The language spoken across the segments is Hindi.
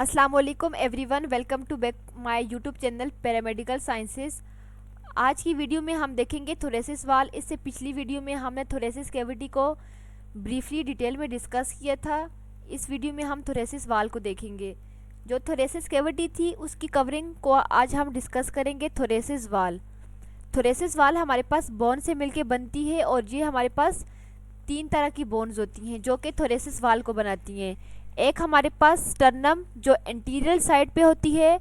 अस्सलाम वालेकुम everyone, welcome to back my YouTube channel paramedical sciences. आज की वीडियो में हम देखेंगे थोरेसिस वाल। इससे पिछली वीडियो में हमने थोरेसिस कैविटी को ब्रीफली डिटेल में डिस्कस किया था। इस वीडियो में हम थोरेसिस वाल को देखेंगे। जो थोरेसिस कैविटी थी उसकी कवरिंग को आज हम डिस्कस करेंगे। थोरेसिस वाल हमारे पास बोन से मिलके बनती है और ये हमारे पास तीन तरह की बोन्स होती हैं जो कि थोरेसिस वाल को बनाती हैं। एक हमारे पास स्टर्नम जो एंटीरियर साइड पे होती है,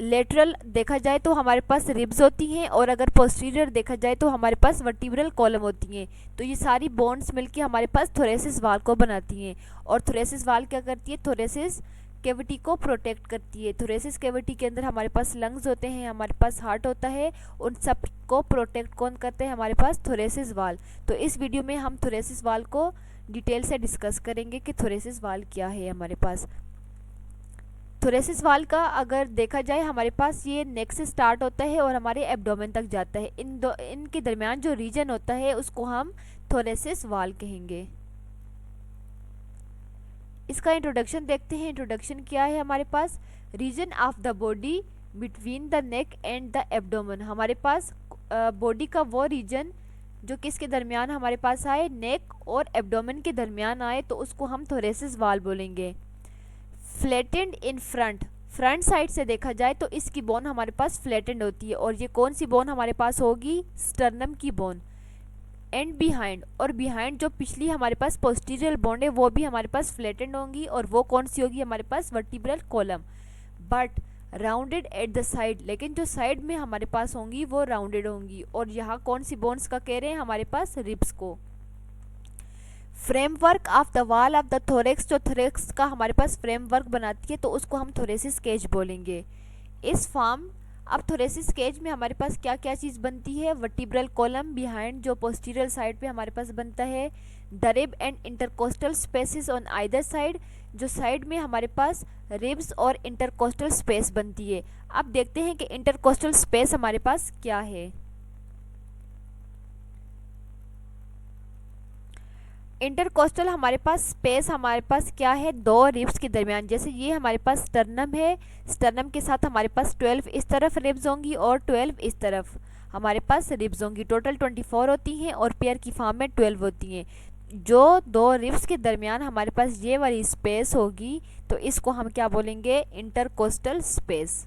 लेटरल देखा जाए तो हमारे पास रिब्स होती हैं, और अगर पोस्टीरियर देखा जाए तो हमारे पास वर्टिब्रल कॉलम होती हैं। तो ये सारी बोन्स मिलके हमारे पास थोरेसिस वाल को बनाती हैं। और थोरेसिस वाल क्या करती है? थोरेसिस कैविटी को प्रोटेक्ट करती है। थोरेसिस कैविटी के अंदर हमारे पास लंग्स होते हैं, हमारे पास हार्ट होता है, उन सब को प्रोटेक्ट कौन करते हैं? हमारे पास थोरेसिस वाल। तो इस वीडियो में हम थोरेसिस वाल को डिटेल से डिस्कस करेंगे कि थोरेसिस वाल क्या है हमारे पास। थोरेसिस वाल का अगर देखा जाए हमारे पास ये नेक से स्टार्ट होता है और हमारे एब्डोमेन तक जाता है। इनके दरमियान जो रीजन होता है उसको हम थोरेसिस वाल कहेंगे। इसका इंट्रोडक्शन देखते हैं। इंट्रोडक्शन क्या है हमारे पास? Region of the body between the neck and the abdomen. हमारे पास बॉडी का वो रीजन जो किसके दरमियान हमारे पास आए? नेक और एब्डोमेन के दरमियान आए, तो उसको हम थोरेसिस वाल बोलेंगे। फ्लैटेंड इन फ्रंट साइड से देखा जाए तो इसकी बोन हमारे पास फ्लैटेंड होती है, और ये कौन सी बोन हमारे पास होगी? स्टर्नम की बोन। एंड बिहाइंड, और बिहाइंड जो पिछली हमारे पास पोस्टीरियर बोन है वो भी हमारे पास फ्लैटेंड होंगी, और वो कौन सी होगी? हमारे पास vertebral column. But rounded at the side, लेकिन जो साइड में हमारे पास होंगी वो राउंडेड होंगी। और यहाँ कौन सी बोन्स का कह रहे हैं? हमारे पास रिब्स को। Framework of the wall of the thorax, जो थोरेक्स का हमारे पास फ्रेमवर्क बनाती है तो उसको हम थोरेसिस केज बोलेंगे। इस फॉर्म अब थोरेसिस केज में हमारे पास क्या क्या चीज़ बनती है? वर्टिब्रल कॉलम बिहाइंड जो पोस्टीरियर साइड पे हमारे पास बनता है, the rib and intercostal spaces on either side, जो साइड में हमारे पास रिब्स और इंटरकोस्टल स्पेस बनती है। अब देखते हैं कि इंटरकोस्टल स्पेस हमारे पास क्या है। इंटरकोस्टल हमारे पास स्पेस हमारे पास क्या है? दो रिब्स के दरमियान। जैसे ये हमारे पास स्टर्नम है, स्टर्नम के साथ हमारे पास 12 इस तरफ रिब्स होंगी और 12 इस तरफ हमारे पास रिब्स होंगी। टोटल 24 होती हैं और पेयर की फॉर्म में 12 होती हैं। जो दो रिब्स के दरमियान हमारे पास ये वाली स्पेस होगी तो इसको हम क्या बोलेंगे? Intercostal space.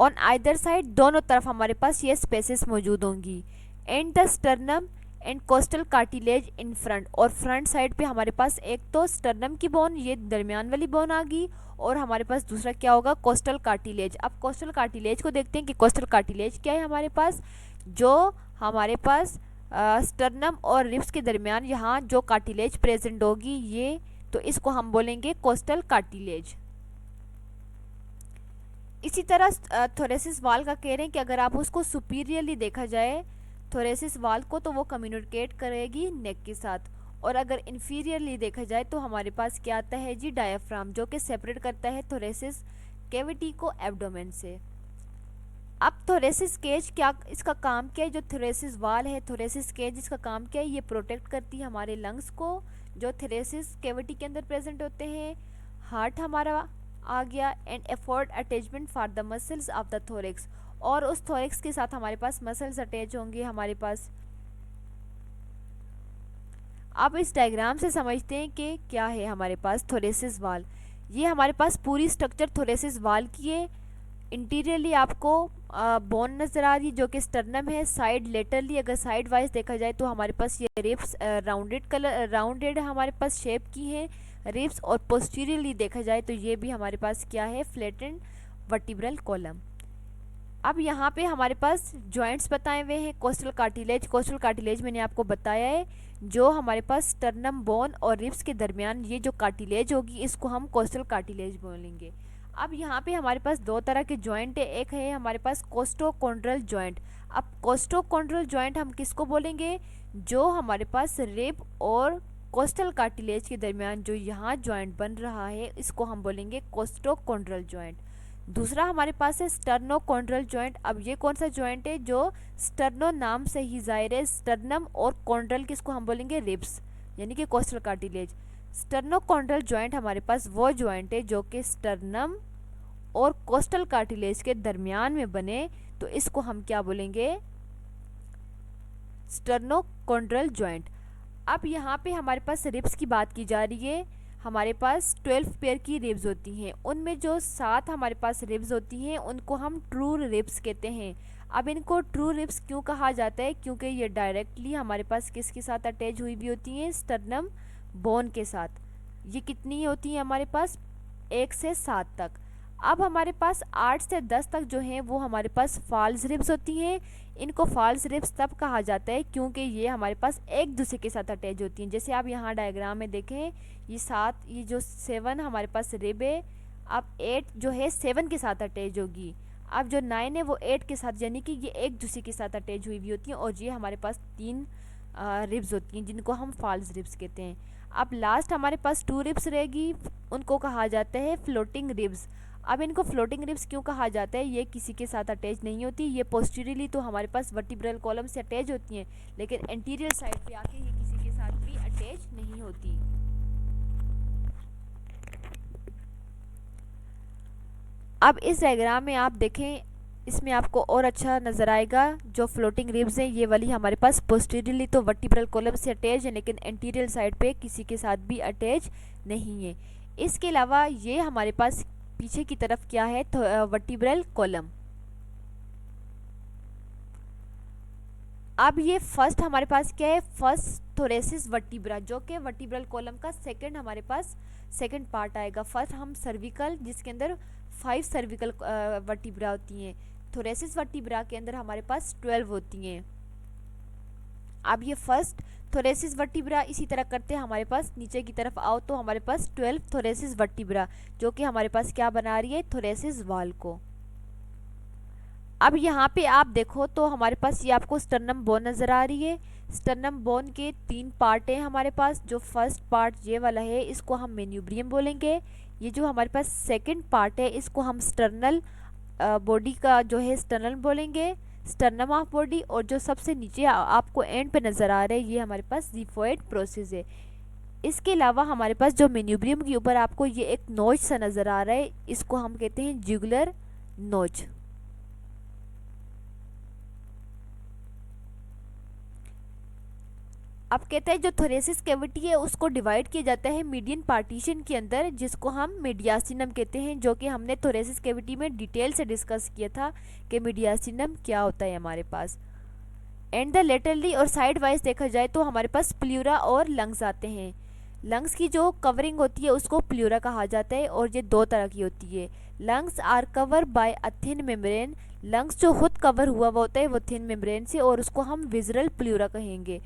On either side, दोनों तरफ हमारे पास ये स्पेसेस मौजूद होंगी। And the sternum and costal cartilage in front, और फ्रंट साइड पे हमारे पास एक तो स्टर्नम की बोन, ये दरमियान वाली बोन आ गई, और हमारे पास दूसरा क्या होगा? Costal cartilage. अब कोस्टल कार्टिलेज को देखते हैं कि कोस्टल कार्टिलेज क्या है हमारे पास। जो हमारे पास स्टर्नम और रिब्स के दरमियान यहाँ जो कार्टिलेज प्रेजेंट होगी ये, तो इसको हम बोलेंगे कोस्टल कार्टिलेज। इसी तरह थोरेसिस वाल का कह रहे हैं कि अगर आप उसको सुपीरियरली देखा जाए थोरेसिस वाल को तो वो कम्युनिकेट करेगी नेक के साथ, और अगर इन्फीरियरली देखा जाए तो हमारे पास क्या आता है जी? डायफ्राम, जो कि सेपरेट करता है थोरेसिस कैविटी को एब्डोमेन से। अब थोरेसिस केज क्या, इसका काम क्या है? जो थोरेसिस वाल है, थोरेसिस केज, इसका काम क्या है? ये प्रोटेक्ट करती है हमारे लंग्स को जो थोरेसिस कैविटी के अंदर प्रेजेंट होते हैं। हार्ट हमारा आ गया, and afford attachment for the muscles of the thorax, और उस थोरेक्स के साथ हमारे पास मसल्स अटैच होंगे हमारे पास। आप इस डायग्राम से समझते हैं कि क्या है हमारे पास थोरेसिस वाल। ये हमारे पास पूरी स्ट्रक्चर थोरेसिस वाल की है। इंटीरियरली आपको बोन नज़र आ रही है जो कि स्टर्नम है। साइड लेटरली अगर साइड वाइज देखा जाए तो हमारे पास ये रिब्स राउंडेड हमारे पास शेप की है रिब्स, और पोस्टीरियरली देखा जाए तो ये भी हमारे पास क्या है? Flattened vertebral column. अब यहाँ पे हमारे पास जॉइंट्स बताए हुए हैं। कोस्टल कार्टिलेज मैंने आपको बताया है, जो हमारे पास स्टर्नम बोन और रिब्स के दरमियान ये जो कार्टिलेज होगी इसको हम कोस्टल कार्टिलेज बोलेंगे। अब यहाँ पे हमारे पास दो तरह के जॉइंट है। एक है हमारे पास कोस्टोकॉन्ड्रल जॉइंट। अब कोस्टोकॉन्ड्रल जॉइंट हम किसको बोलेंगे? जो हमारे पास रिब और कोस्टल कार्टिलेज के दरमियान जो यहाँ जॉइंट बन रहा है इसको हम बोलेंगे कोस्टोकॉन्ड्रल जॉइंट। दूसरा हमारे पास है स्टर्नोकॉन्ड्रल जॉइंट। अब ये कौन सा जॉइंट है? जो स्टर्नो नाम से ही जाहिर है, स्टर्नम और कॉन्ड्रल किसको हम बोलेंगे? रिब्स, यानी कि कोस्टल कार्टिलेज। स्टर्नोकॉन्ड्रल जॉइंट हमारे पास वो जॉइंट है जो कि स्टर्नम और कोस्टल कार्टिलेज के दरमियान में बने, तो इसको हम क्या बोलेंगे, स्टर्नोकॉन्ड्रल जॉइंट। अब यहाँ पे हमारे पास रिब्स की बात की जा रही है। हमारे पास 12 पेयर की रिब्स होती हैं, उनमें जो 7 हमारे पास रिब्स होती हैं उनको हम ट्रू रिब्स कहते हैं। अब इनको ट्रू रिब्स क्यों कहा जाता है, क्योंकि ये डायरेक्टली हमारे पास किसके साथ अटैच हुई भी होती हैं, स्टर्नम बोन के साथ। ये कितनी होती हैं हमारे पास, 1 से 7 तक। अब हमारे पास 8 से 10 तक जो हैं वो हमारे पास फॉल्स रिब्स होती हैं। इनको फॉल्स रिब्स तब कहा जाता है क्योंकि ये हमारे पास एक दूसरे के साथ अटैच होती हैं। जैसे आप यहाँ डायग्राम में देखें, ये 7, ये जो 7 हमारे पास रिब है, अब 8 जो है 7 के साथ अटैच होगी। अब जो 9 है वो 8 के साथ, यानी कि ये एक दूसरे के साथ अटैच हुई भी होती हैं। और ये हमारे पास 3 रिब्स होती हैं जिनको हम फॉल्स रिब्स कहते हैं। अब लास्ट हमारे पास 2 रिब्स रहेगी, उनको कहा जाता है फ्लोटिंग रिब्स। अब इनको फ्लोटिंग रिब्स क्यों कहा जाता है, ये किसी के साथ अटैच नहीं होती, ये पोस्टीरियरली तो हमारे पास वर्टिब्रल कॉलम से अटैच होती हैं, लेकिन एंटीरियर साइड पे आके ये किसी के साथ भी अटैच नहीं होती। अब इस डायग्राम में आप देखें, इसमें आपको और अच्छा नज़र आएगा। जो फ्लोटिंग रिब्स हैं ये वाली हमारे पास पोस्टीरियरली तो वर्टिब्रल कॉलम से अटैच है, लेकिन एंटीरियर साइड पे किसी के साथ भी अटैच नहीं है। इसके अलावा ये हमारे पास पीछे की तरफ क्या है, वर्टिब्रल कॉलम। अब ये फर्स्ट हमारे पास क्या है, फर्स्ट थोरेसिस वर्टिब्रा, जो कि वर्टिब्रल कॉलम का सेकंड हमारे पास सेकंड पार्ट आएगा। फर्स्ट हम सर्विकल, जिसके अंदर 5 सर्विकल वर्टिब्रा होती हैं। थोरेसिस वर्टिब्रा के अंदर हमारे पास 12 होती हैं। अब ये फर्स्ट थोरेसिस वर्टिब्रा इसी तरह करते हैं, हमारे पास नीचे की तरफ आओ तो हमारे पास 12 थोरेसिस वर्टिब्रा, जो कि हमारे पास क्या बना रही है, थोरेसिस वॉल को। अब यहाँ पे आप देखो तो हमारे पास ये आपको स्टर्नम बोन नज़र आ रही है। स्टर्नम बोन के 3 पार्ट हैं हमारे पास। जो फर्स्ट पार्ट ये वाला है इसको हम मेन्यूब्रियम बोलेंगे। ये जो हमारे पास सेकंड पार्ट है इसको हम स्टर्नल बॉडी का जो है स्टर्नल बोलेंगे, स्टर्नम ऑफ बॉडी। और जो सबसे नीचे आपको एंड पे नज़र आ रहा है ये हमारे पास जिफोइड प्रोसेस है। इसके अलावा हमारे पास जो मेन्यूब्रियम के ऊपर आपको ये एक नोच सा नज़र आ रहा है, इसको हम कहते हैं जुगुलर नोच। अब कहते हैं जो थोरेसिस कैविटी है उसको डिवाइड किया जाता है मीडियन पार्टीशन के अंदर, जिसको हम मीडियासिनम कहते हैं, जो कि हमने थोरेसिस कैविटी में डिटेल से डिस्कस किया था कि मीडियासिनम क्या होता है हमारे पास। एंड द लेटरली और साइड वाइज देखा जाए तो हमारे पास प्लूरा और लंग्स आते हैं। लंग्स की जो कवरिंग होती है उसको प्लूरा कहा जाता है, और ये 2 तरह की होती है। Lungs are cover by a thin membrane, lungs जो खुद कवर हुआ हुआ होता है वो थिन मेम्ब्रेन से, और उसको हम विजरल प्लूरा कहेंगे।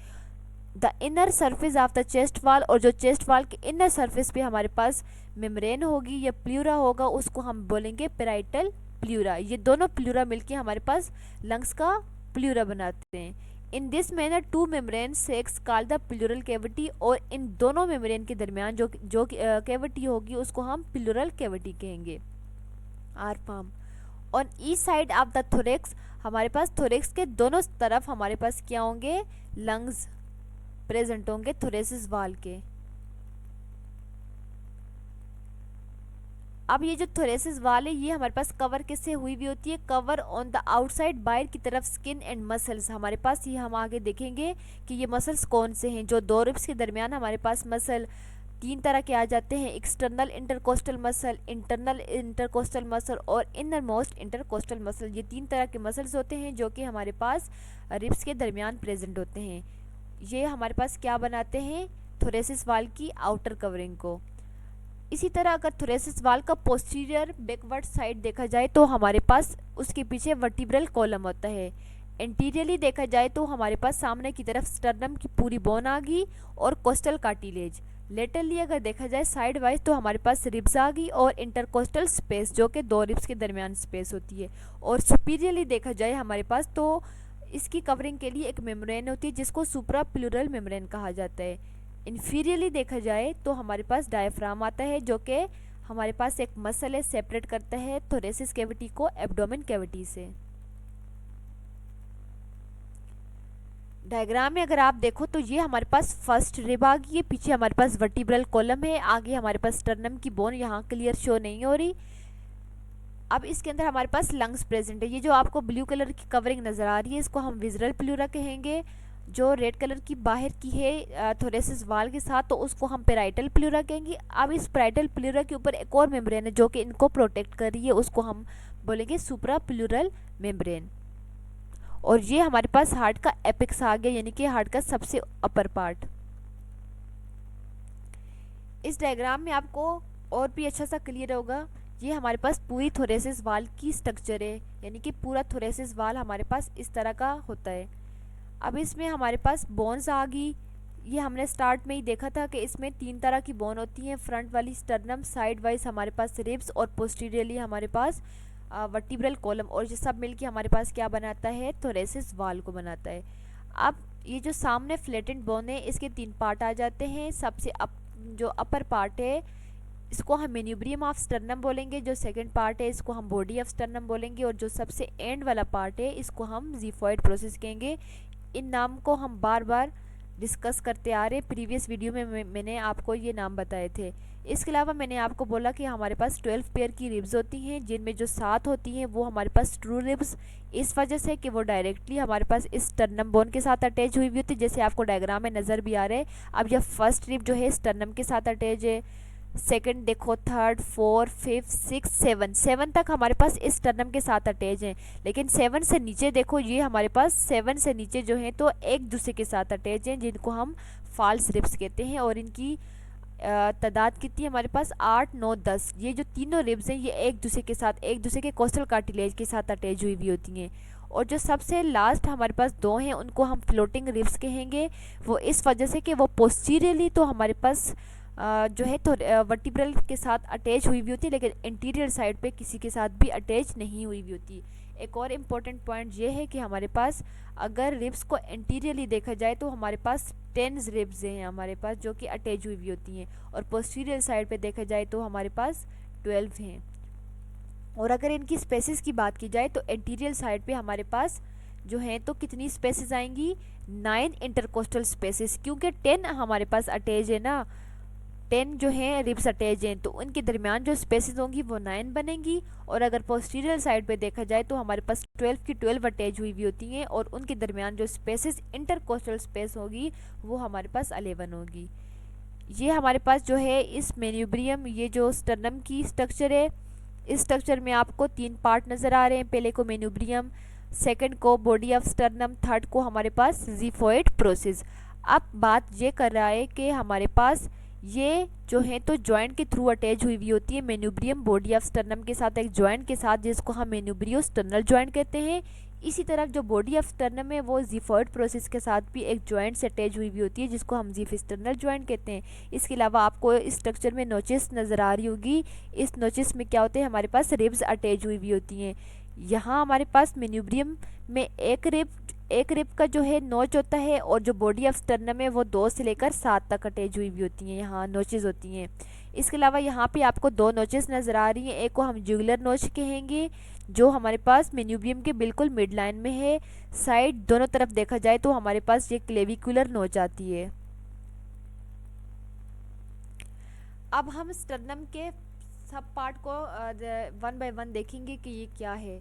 The inner surface of the chest वाल, और जो चेस्ट वाल के इनर सरफेस पे हमारे पास मेम्ब्रेन होगी या प्लूरा होगा उसको हम बोलेंगे पेराइटल प्लूरा। ये दोनों प्लूरा मिलके हमारे पास लंग्स का प्लूरा बनाते हैं। In this manner 2 membrane sex called the pleural cavity, और इन दोनों मेम्ब्रेन के दरमियान जो कैविटी होगी उसको हम प्लूरल कैविटी कहेंगे। Are palm on each side of the thorax, हमारे पास थोरेक्स के दोनों तरफ हमारे पास क्या होंगे, लंग्स प्रेजेंट होंगे थोरेसिस वाल के। अब ये जो थोरेसिस वाल है ये हमारे पास कवर किससे हुई हुई होती है, कवर ऑन द आउटसाइड बाहर की तरफ स्किन एंड मसल्स। हमारे पास ये हम आगे देखेंगे कि ये मसल्स कौन से हैं। जो 2 रिब्स के दरमियान हमारे पास मसल 3 तरह के आ जाते हैं, external intercostal muscle, internal intercostal muscle और इनर मोस्ट इंटरकोस्टल मसल। ये 3 तरह के मसल्स होते हैं जो कि हमारे पास रिब्स के दरमियान प्रेजेंट होते हैं। ये हमारे पास क्या बनाते हैं, थोरेसिस वाल की आउटर कवरिंग को। इसी तरह अगर थोरेसिस वाल का पोस्टीरियर बैकवर्ड साइड देखा जाए तो हमारे पास उसके पीछे वर्टिब्रल कॉलम होता है। एंटीरियरली देखा जाए तो हमारे पास सामने की तरफ स्टर्नम की पूरी बोन आ गई और कोस्टल कार्टिलेज। लेटरली अगर देखा जाए साइड वाइज तो हमारे पास रिब्स आ गई और इंटरकोस्टल स्पेस, जो कि 2 रिब्स के दरमियान स्पेस होती है। और सुपीरियरली देखा जाए हमारे पास तो इसकी कवरिंग के लिए एक मेम्ब्रेन होती है जिसको सुप्रा प्लूरल मेम्ब्रेन कहा जाता है। इन्फीरियरली देखा जाए तो हमारे पास डायफ्राम आता है, जो कि हमारे पास एक मसल है, सेपरेट करता है थोरेसिस कैविटी को एब्डोमेन कैविटी से। डायग्राम में अगर आप देखो तो ये हमारे पास फर्स्ट रिब आ गई है, पीछे हमारे पास वर्टिब्रल कॉलम है, आगे हमारे पास स्टर्नम की बोन यहाँ क्लियर शो नहीं हो रही। अब इसके अंदर हमारे पास लंग्स प्रेजेंट है। ये जो आपको ब्लू कलर की कवरिंग नज़र आ रही है इसको हम विजरल प्लूरा कहेंगे। जो रेड कलर की बाहर की है थोरेसिस वाल के साथ, तो उसको हम पेराइटल प्लूरा कहेंगे। अब इस पेराइटल प्लूरा के ऊपर एक और मेम्ब्रेन है जो कि इनको प्रोटेक्ट कर रही है, उसको हम बोलेंगे सुप्रा प्लूरल मेम्ब्रेन। और ये हमारे पास हार्ट का एपिक्स आ गया, यानी कि हार्ट का सबसे अपर पार्ट। इस डायग्राम में आपको और भी अच्छा सा क्लियर होगा। ये हमारे पास पूरी थोरेसिस वाल की स्ट्रक्चर है, यानी कि पूरा थोरेसिस वाल हमारे पास इस तरह का होता है। अब इसमें हमारे पास बोन्स आ गई। ये हमने स्टार्ट में ही देखा था कि इसमें 3 तरह की बोन होती हैं, फ्रंट वाली स्टर्नम, साइड वाइज हमारे पास रिब्स और पोस्टीरियरली हमारे पास वर्टिब्रल कॉलम, और ये सब मिलके हमारे पास क्या बनाता है, थोरेसिस वाल को बनाता है। अब ये जो सामने फ्लैटेंड बोन है इसके 3 पार्ट आ जाते हैं। सबसे जो अपर पार्ट है इसको हम मेन्यूब्रियम ऑफ स्टर्नम बोलेंगे, जो सेकंड पार्ट है इसको हम बॉडी ऑफ स्टर्नम बोलेंगे, और जो सबसे एंड वाला पार्ट है इसको हम ज़िफॉइड प्रोसेस कहेंगे। इन नाम को हम बार बार डिस्कस करते आ रहे, प्रीवियस वीडियो में मैंने आपको ये नाम बताए थे। इसके अलावा मैंने आपको बोला कि हमारे पास 12 पेयर की रिब्स होती हैं, जिनमें जो 7 होती हैं वो हमारे पास ट्रू रिब्स, इस वजह से कि वो डायरेक्टली हमारे पास इस स्टर्नम बोन के साथ अटैच हुई होती है, जैसे आपको डायग्राम में नज़र भी आ रहा है। अब यह फर्स्ट रिब जो है स्टर्नम के साथ अटैच है, सेकंड देखो, third, fourth, fifth, six, seven तक हमारे पास इस स्टर्नम के साथ अटैच हैं। लेकिन 7 से नीचे देखो, ये हमारे पास 7 से नीचे जो हैं तो एक दूसरे के साथ अटैच हैं, जिनको हम फॉल्स रिब्स कहते हैं। और इनकी तादाद कितनी है हमारे पास, 8, 9, 10। ये जो तीनों रिब्स हैं ये एक दूसरे के साथ, एक दूसरे के कोस्टल कार्टिलेज के साथ अटैच हुई भी होती हैं। और जो सबसे लास्ट हमारे पास 2 हैं उनको हम फ्लोटिंग रिब्स कहेंगे। वो इस वजह से कि वो पोस्टीरियरली तो हमारे पास जो है तो वर्टिब्रल के साथ अटैच हुई भी होती है, लेकिन इंटीरियर साइड पे किसी के साथ भी अटैच नहीं हुई भी होती। एक और इम्पॉर्टेंट पॉइंट ये है कि हमारे पास अगर रिब्स को इंटीरियरली देखा जाए तो हमारे पास 10 रिब्स हैं हमारे पास, जो कि अटैच हुई भी होती हैं, और पोस्टीरियर साइड पे देखा जाए तो हमारे पास 12 हैं। और अगर इनकी स्पेसिस की बात की जाए तो इंटीरियर साइड पे हमारे पास जो हैं तो कितनी स्पेसिस आएंगी, 9 इंटरकोस्टल स्पेसिस, क्योंकि 10 हमारे पास अटैच है ना, 10 जो हैं रिब्स अटैच हैं, तो उनके दरमियान जो स्पेसिस होंगी वो 9 बनेंगी। और अगर पोस्टीरियर साइड पे देखा जाए तो हमारे पास 12 की 12 अटैच हुई भी होती हैं, और उनके दरमियान जो स्पेसिस इंटरकोस्टल स्पेस होगी वो हमारे पास 11 होगी। ये हमारे पास जो है इस मेन्यूब्रियम, ये जो स्टर्नम की स्ट्रक्चर है, इस स्ट्रक्चर में आपको 3 पार्ट नज़र आ रहे हैं। पहले को मेन्यूब्रियम, सेकंड को बॉडी ऑफ स्टर्नम, थर्ड को हमारे पास ज़िफॉइड प्रोसेस। अब बात ये कर रहा है कि हमारे पास ये जो है तो जॉइंट के थ्रू अटैच हुई होती है मेन्यूब्रियम बॉडी ऑफ स्टर्नम के साथ, एक जॉइंट के साथ, जिसको हम मेन्यूब्रियो स्टर्नल जॉइंट कहते हैं। इसी तरह जो बॉडी ऑफ स्टर्नम है वो ज़िफॉइड प्रोसेस के साथ भी एक जॉइंट से अटैच हुई होती है, जिसको हम ज़िफस्टर्नल जॉइंट कहते हैं। इसके अलावा आपको इस स्ट्रक्चर में नोचिस नज़र आ रही होगी। इस नोचिस में क्या होते हैं, हमारे पास रिब्स अटैच हुई होती हैं। यहाँ हमारे पास मेन्यूब्रियम में एक रिब का जो है नोच होता है, और जो बॉडी ऑफ स्टर्नम है वो 2 से लेकर 7 तक अटैच हुई भी होती हैं, यहाँ नोचेस होती हैं। इसके अलावा यहाँ पे आपको 2 नोचेस नज़र आ रही हैं, एक को हम जुगुलर नोच कहेंगे जो हमारे पास मेन्यूब्रियम के बिल्कुल मिड लाइन में है। साइड दोनों तरफ देखा जाए तो हमारे पास ये क्लेविकुलर नोच आती है। अब हम स्टर्नम के सब पार्ट को 1 बाय 1 देखेंगे कि ये क्या है।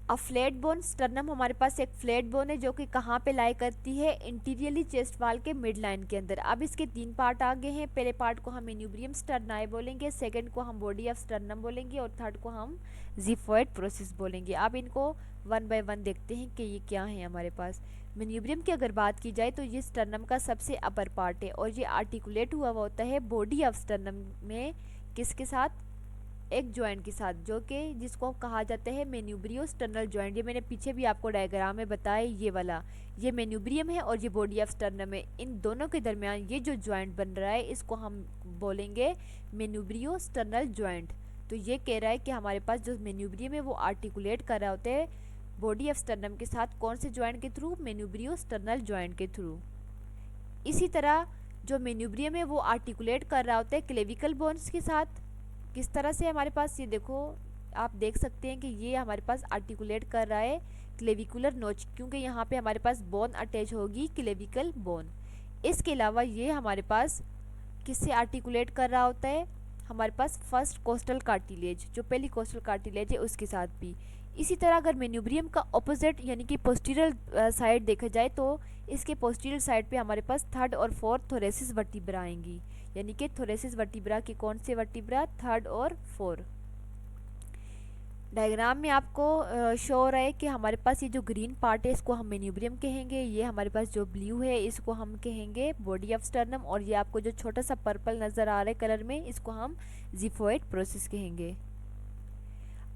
अब फ्लैट बोन स्टर्नम हमारे पास एक फ्लैट बोन है जो कि कहाँ पे लाई करती है, इंटीरियरली चेस्ट वाल के मिड लाइन के अंदर। अब इसके 3 पार्ट आगे हैं। पहले पार्ट को हम मेन्यूब्रियम स्टर्नाई बोलेंगे, सेकंड को हम बॉडी ऑफ स्टर्नम बोलेंगे, और थर्ड को हम ज़िफॉइड प्रोसेस बोलेंगे। अब इनको 1 बाय 1 देखते हैं कि ये क्या है हमारे पास। मेन्यूब्रियम की अगर बात की जाए तो ये स्टर्नम का सबसे अपर पार्ट है, और ये आर्टिकुलेट हुआ होता है बॉडी ऑफ स्टर्नम में, किसके साथ, एक जॉइंट के साथ, जो कि जिसको कहा जाता है मेन्यूब्रियो स्टर्नल जॉइंट। ये मैंने पीछे भी आपको डायग्राम में बताया, ये वाला, ये मेन्यूब्रियम है और ये बॉडी ऑफ स्टर्नम है। इन दोनों के दरमियान ये जो जॉइंट बन रहा है इसको हम बोलेंगे मेन्यूब्रियो स्टर्नल जॉइंट। तो ये कह रहा है कि हमारे पास जो मेन्यूब्रियम है वो आर्टिकुलेट कर रहा होता है बॉडी ऑफ स्टर्नम के साथ, कौन से जॉइंट के थ्रू, मेन्यूब्रियो स्टर्नल जॉइंट के थ्रू। इसी तरह जो मेन्यूब्रियम है वो आर्टिकुलेट कर रहा होता है क्लेविकल बोन्स के साथ। किस तरह से, हमारे पास ये देखो, आप देख सकते हैं कि ये हमारे पास आर्टिकुलेट कर रहा है क्लेविकुलर नोच, क्योंकि यहाँ पे हमारे पास बोन अटैच होगी क्लेविकल बोन। इसके अलावा ये हमारे पास किससे आर्टिकुलेट कर रहा होता है, हमारे पास फर्स्ट कोस्टल कार्टिलेज, जो पहली कोस्टल कार्टिलेज है उसके साथ भी। इसी तरह अगर मेन्यूब्रियम का ऑपोजिट यानी कि पोस्टीरियर साइड देखा जाए तो इसके पोस्टीरियर साइड पे हमारे पास थर्ड और फोर्थ थोरेसिस वर्टिब्रा आएंगी, यानी कि थोरेसिस वर्टिब्रा की कौन से वर्टिब्रा, थर्ड और फोर्थ। डायग्राम में आपको शो हो रहा है कि हमारे पास ये जो ग्रीन पार्ट है इसको हम मेन्यूब्रियम कहेंगे, ये हमारे पास जो ब्लू है इसको हम कहेंगे बॉडी ऑफ स्टर्नम, और ये आपको जो छोटा सा पर्पल नज़र आ रहा है कलर में इसको हम जिफोइड प्रोसेस कहेंगे।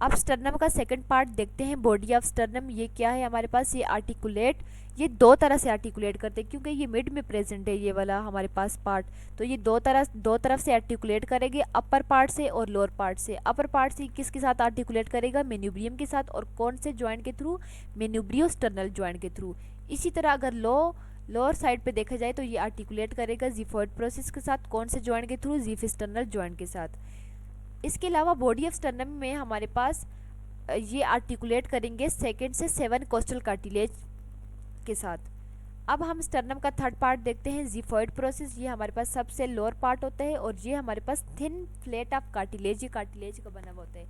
अब स्टर्नम का सेकंड पार्ट देखते हैं, बॉडी ऑफ स्टर्नम। ये क्या है हमारे पास, ये आर्टिकुलेट, ये दो तरह से आर्टिकुलेट करते हैं क्योंकि ये मिड में प्रेजेंट है ये वाला हमारे पास पार्ट, तो ये दो तरफ से आर्टिकुलेट करेंगे, अपर पार्ट से और लोअर पार्ट से। अपर पार्ट से किसके साथ आर्टिकुलेट करेगा, मेन्यूब्रियम के साथ, और कौन से जॉइंट के थ्रू, मेन्यूब्रियो स्टर्नल जॉइंट के थ्रू। इसी तरह अगर लोअर साइड पे देखा जाए तो ये आर्टिकुलेट करेगा जिफोइड प्रोसेस के साथ, कौन से जॉइंट के थ्रू, जिफस्टर्नल जॉइंट के साथ। इसके अलावा बॉडी ऑफ स्टर्नम में हमारे पास ये आर्टिकुलेट करेंगे सेकेंड से 7 कोस्टल कार्टिलेज के साथ। अब हम स्टर्नम का थर्ड पार्ट देखते हैं, जिफोइड प्रोसेस। ये हमारे पास सबसे लोअर पार्ट होता है और ये हमारे पास थिन फ्लेट ऑफ कार्टिलेज, ये कार्टिलेज का बना हुआ होता है।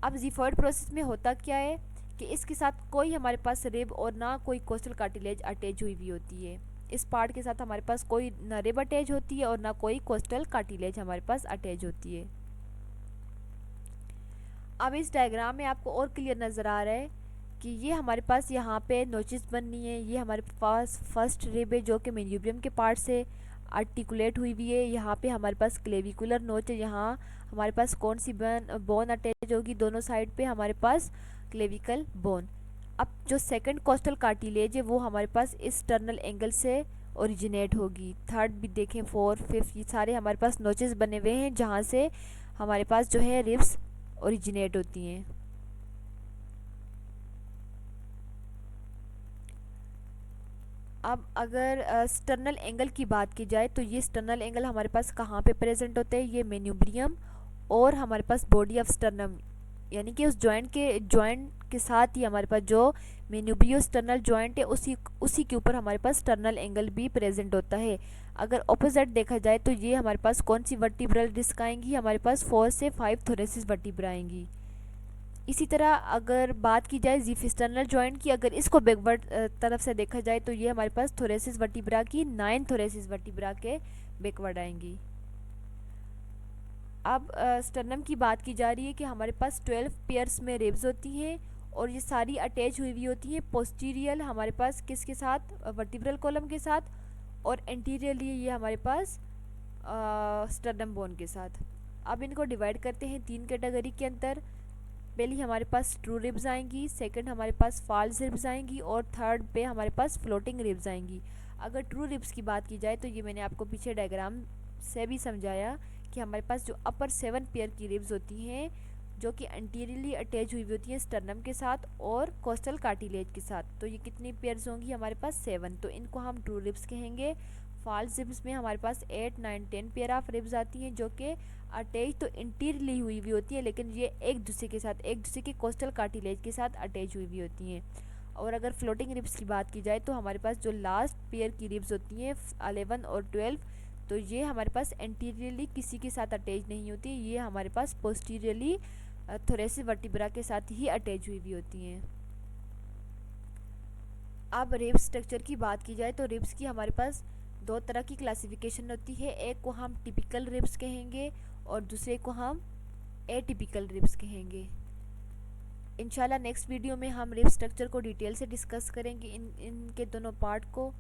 अब जिफोइड प्रोसेस में होता क्या है कि इसके साथ कोई हमारे पास रिब और ना कोई कोस्टल कार्टिलेज अटैच हुई भी होती है। इस पार्ट के साथ हमारे पास कोई ना रिब अटैच होती है और ना कोई कोस्टल कार्टिलेज हमारे पास अटैच होती है। अब इस डायग्राम में आपको और क्लियर नज़र आ रहा है कि ये हमारे पास यहाँ पे नोचेस बननी है, ये हमारे पास फर्स्ट रिब है जो कि मेन्यूब्रियम के पार्ट से आर्टिकुलेट हुई हुई है। यहाँ पे हमारे पास क्लेविकुलर नोच है, यहाँ हमारे पास कौन सी बोन अटैच होगी, दोनों साइड पे हमारे पास क्लेविकल बोन। अब जो सेकंड कोस्टल कार्टिलेज है वो हमारे पास इस टर्नल एंगल से ओरिजिनेट होगी। थर्ड भी देखें, फोर्थ, फिफ्थ, ये सारे हमारे पास नोचेस बने हुए हैं जहाँ से हमारे पास जो है रिब्स ओरिजिनेट होती हैं। अब अगर स्टर्नल एंगल की बात की जाए तो ये स्टर्नल एंगल हमारे पास कहाँ पे प्रेजेंट होते हैं, ये मेन्यूब्रियम और हमारे पास बॉडी ऑफ स्टर्नम, यानी कि उस जॉइंट के साथ ही हमारे पास जो मेन्यूब्रियो स्टर्नल जॉइंट है उसी के ऊपर हमारे पास स्टर्नल एंगल भी प्रेजेंट होता है। अगर ऑपोजिट देखा जाए तो ये हमारे पास कौन सी वर्टिब्रल डिस्क आएंगी, हमारे पास 4 से 5 थोरेसिस वर्टिब्रा आएंगी। इसी तरह अगर बात की जाए जिफस्टर्नल जॉइंट की, अगर इसको बैकवर्ड तरफ से देखा जाए तो ये हमारे पास थोरेसिस वर्टिब्रा की 9 थोरेसिस वर्टिब्रा के बैकवर्ड आएंगी। अब स्टर्नम की बात की जा रही है कि हमारे पास 12 पेयर्स में रिब्स होती हैं और ये सारी अटैच हुई होती हैं पोस्टीरियल हमारे पास किसके साथ, वर्टिब्रल कॉलम के साथ, और एंटीरियरली ये हमारे पास स्टर्नम बोन के साथ। अब इनको डिवाइड करते हैं 3 कैटेगरी के अंदर। पहली हमारे पास ट्रू रिब्स आएंगी, सेकंड हमारे पास फॉल्स रिब्स आएंगी और थर्ड पे हमारे पास फ्लोटिंग रिब्स आएंगी। अगर ट्रू रिब्स की बात की जाए तो ये मैंने आपको पीछे डायग्राम से भी समझाया कि हमारे पास जो अपर 7 पेयर की रिब्स होती हैं जो कि एंटीरियरली अटैच हुई होती हैं स्टर्नम के साथ और कोस्टल कार्टिलेज के साथ, तो ये कितनी पेयर्स होंगी, हमारे पास 7, तो इनको हम ट्रू रिब्स कहेंगे। फॉल्स रिब्स में हमारे पास 8, 9, 10 पेयर ऑफ रिब्स आती हैं जो कि अटैच तो इंटीरियरली हुई हुई होती है लेकिन ये एक दूसरे के साथ, एक दूसरे के कोस्टल कार्टिलेज के साथ अटैच हुई हुई होती हैं। और अगर फ्लोटिंग रिब्स की बात की जाए तो हमारे पास जो लास्ट पेयर की रिब्स होती हैं 11 और 12, तो ये हमारे पास एंटीरियरली किसी के साथ अटैच नहीं होती, ये हमारे पास पोस्टीरियरली थोरेसिस वर्टिब्रा के साथ ही अटैच हुई हुई होती हैं। अब रिब्स स्ट्रक्चर की बात की जाए तो रिब्स की हमारे पास 2 तरह की क्लासिफिकेशन होती है, एक को हम टिपिकल रिब्स कहेंगे और दूसरे को हम एटिपिकल रिब्स कहेंगे। इंशाल्लाह नेक्स्ट वीडियो में हम रिब स्ट्रक्चर को डिटेल से डिस्कस करेंगे, इनके दोनों पार्ट को।